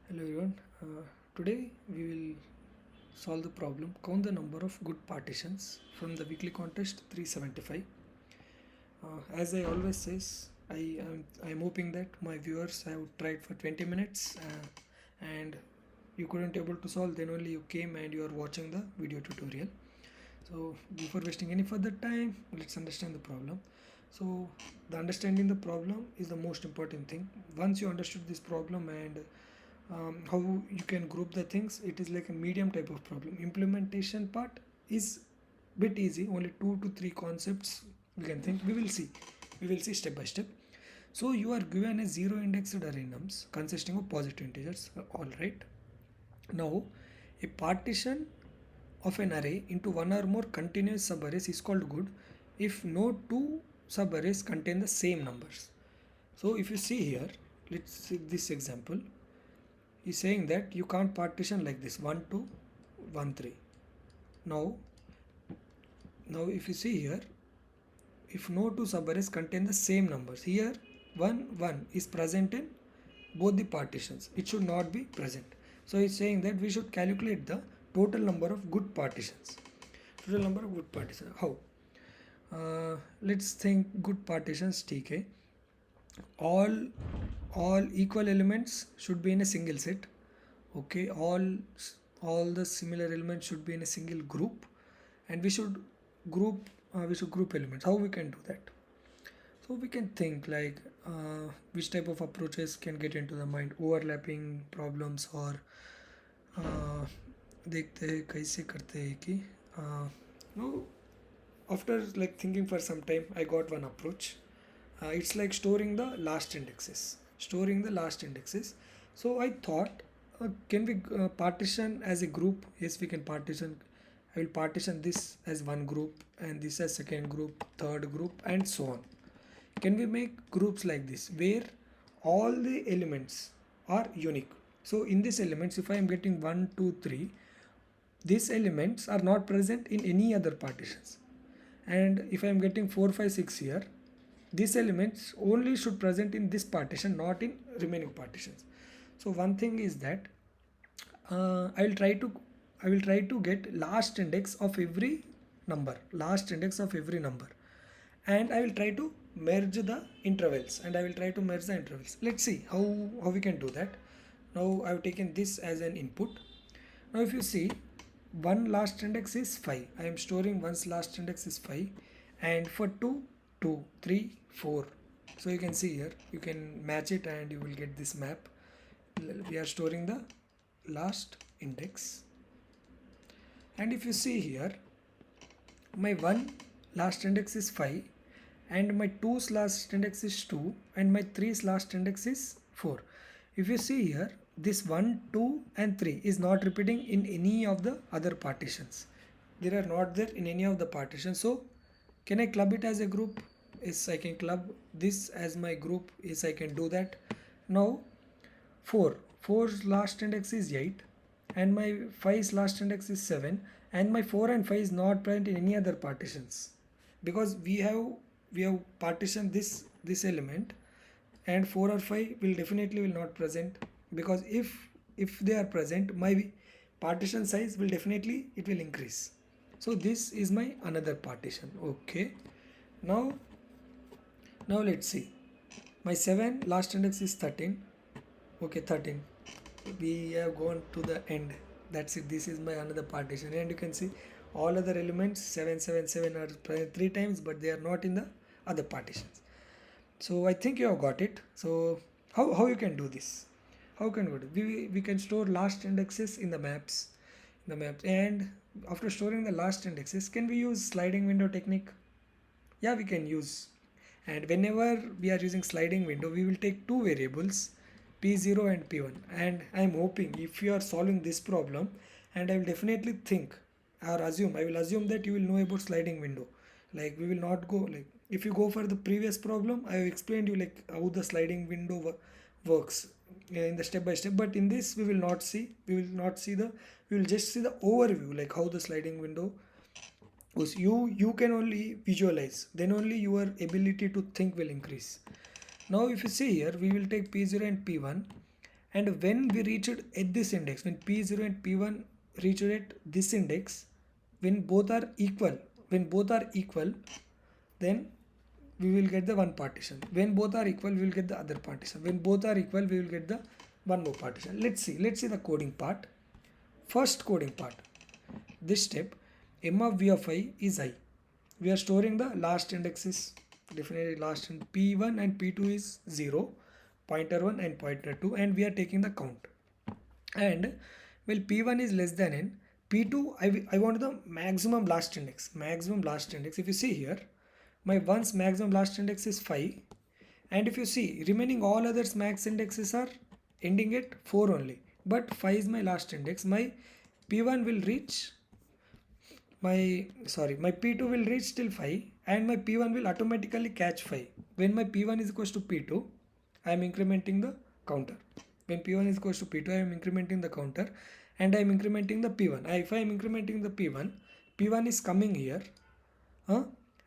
Hello everyone. Today we will solve the problem count the number of good partitions from the weekly contest 375. As I always says, I am hoping that my viewers have tried for 20 minutes and you couldn't able to solve, then only you came and you are watching the video tutorial. So before wasting any further time, let's understand the problem. So the understanding the problem is the most important thing. Once you understood this problem and how you can group the things, it is like a medium type of problem. Implementation part is bit easy, only 2 to 3 concepts we can think. We will see step by step. So you are given a zero indexed array nums consisting of positive integers. All right, now a partition of an array into one or more continuous subarrays is called good if no two subarrays contain the same numbers. So if you see here, let's see this example is saying that you can't partition like this 1 2 1 3. Now if you see here, if no two subarrays contain the same numbers, here 1 1 is present in both the partitions, it should not be present. So it's saying that we should calculate the total number of good partitions. How? Let's think good partitions. TK, all equal elements should be in a single set. Okay, all the similar elements should be in a single group, and we should group elements. How we can do that? So we can think like which type of approaches can get into the mind. Overlapping problems or देखते हैं कैसे करते हैं कि no, after like thinking for some time, I got one approach. It's like storing the last indexes. So I thought, can we partition as a group? Yes, we can partition. I will partition this as one group and this as second group, third group, and so on. Can we make groups like this where all the elements are unique? So in these elements, if I am getting 1 2 3, these elements are not present in any other partitions. And if I am getting 4 5 6 here, these elements only should present in this partition, not in remaining partitions. So one thing is that I will try to get last index of every number, and I will try to merge the intervals, let's see how we can do that. Now I have taken this as an input. Now if you see, one last index is 5. I am storing one's last index is 5, and for 2 2 3 4. So you can see here, you can match it and you will get this map. We are storing the last index, and if you see here, my one last index is 5 and my 2's last index is 2 and my 3's last index is 4. If you see here, this 1 2 and 3 is not repeating in any of the other partitions. They are not there in any of the partitions. So can I club it as a group? Yes, I can club this as my group. Yes, I can do that. Now 4's last index is 8 and my 5's last index is 7, and my 4 and 5 is not present in any other partitions because we have partitioned this element, and 4 or 5 will not present, because if they are present, my partition size will definitely it will increase. So this is my another partition. Okay, now let's see, my 7 last index is 13. Okay, 13, we have gone to the end. That's it. This is my another partition, and you can see all other elements 7 7 7 are present 3 times, but they are not in the other partitions. So I think you have got it. So how you can do this? How can we do? We can store last indexes in the maps, and after storing the last indexes, can we use sliding window technique? Yeah, we can use. And whenever we are using sliding window, we will take two variables, p0 and p1, and I am hoping if you are solving this problem, and I will definitely think or assume, I will assume that you will know about sliding window. Like we will not go like, if you go for the previous problem, I have explained you like how the sliding window works in the step by step, but in this we will not see we will just see the overview, like how the sliding window was. You can only visualize, then only your ability to think will increase. Now if you see here, we will take p0 and p1, and when we reached at this index, when P0 and P1 reached at this index, when both are equal, then we will get the one partition. When both are equal, we will get the other partition. When both are equal, we will get the one more partition. Let's see the coding part. First coding part, this step, m of v of I is I. We are storing the last indexes, definitely last in P1 and P2 is 0, pointer 1 and pointer 2, and we are taking the count. And well, P1 is less than n, P2 I want the maximum last index. If you see here, my one's maximum last index is 5, and if you see, remaining all others max indexes are ending at 4 only, but 5 is my last index. My P1 will reach my P2 will reach till 5, and my P1 will automatically catch 5. When my P1 is equals to P2, I am incrementing the counter. When P1 is equals to P2, I am incrementing the counter, and I am incrementing the P1. If I am incrementing the P1 is coming here,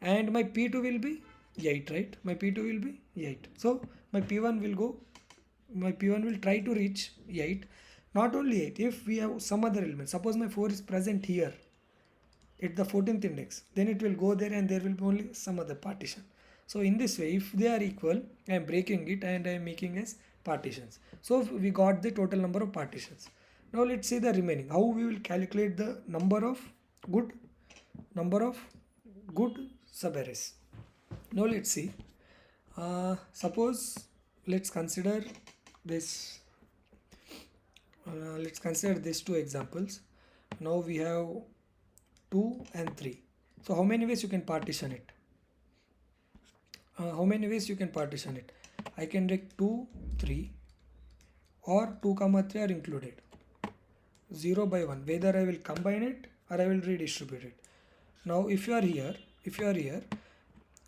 and my P2 will be 8, right? My P2 will be 8. So my P1 will try to reach 8. Not only 8, if we have some other element, suppose my 4 is present here at the 14th index, then it will go there and there will be only some other partition. So in this way, if they are equal, I am breaking it and I am making as partitions. So we got the total number of partitions. Now let's see the remaining. How we will calculate the number of good subarrays. Now let's see. Suppose let's consider this. Let's consider these two examples. Now we have 2 and 3. So how many ways you can partition it? I can take 2, 3, or 2, 3 are included. 0 by 1. Whether I will combine it or I will redistribute it. Now if you are here,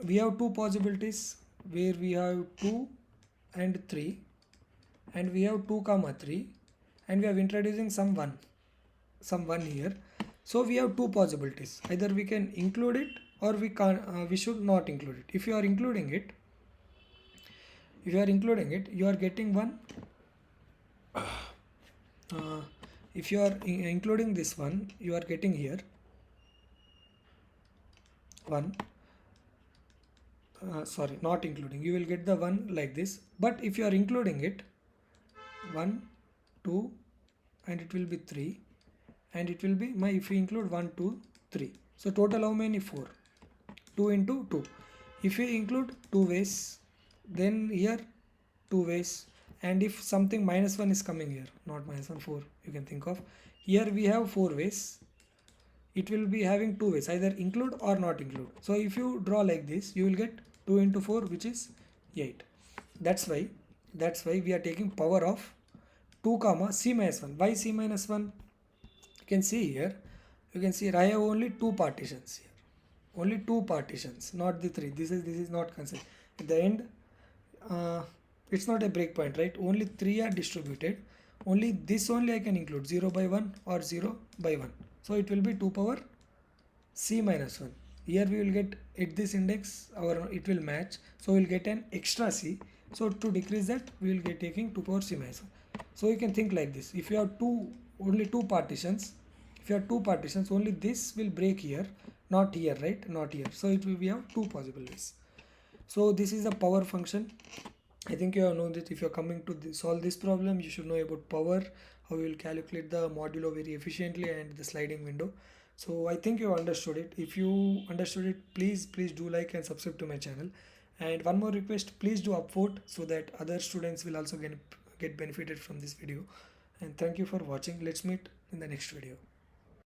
we have two possibilities where we have 2 and 3, and we have 2, 3, and we are introducing some 1 here. So we have two possibilities. Either we can include it or we should not include it. If you are including it, you are getting 1. If you are including this one, you are getting here 1. Not including, you will get the 1 like this. But if you are including it, 1, 2, and it will be 3, and it will be if you include 1, 2, 3. So total how many? 4. 2 into 2. If you include 2 ways, then here 2 ways. And if something -1 is coming here, not -1, 4, you can think of. Here we have 4 ways. It will be having 2 ways, either include or not include. So if you draw like this, you will get 2 into 4, which is 8. That's why we are taking power of 2, c minus 1. Why c minus 1? You can see here, I have only 2 partitions here. Only 2 partitions, not the 3. This is not considered. At the end, it's not a breakpoint, right? Only 3 are distributed. Only this only I can include, 0 by 1 or 0 by 1. So it will be 2 power c minus 1. Here we will get at this index, it will match. So we will get an extra c. So to decrease that, we will get taking 2 power c minus 1. So you can think like this. If you have only two partitions, only this will break here, not here, right? Not here. So it will be have 2 possible ways. So this is a power function. I think you have known that if you are coming to solve this problem, you should know about power, how you will calculate the modulo very efficiently, and the sliding window. So I think you understood it. If you understood it, please do like and subscribe to my channel. And one more request, please do upvote so that other students will also get benefited from this video. And thank you for watching. Let's meet in the next video.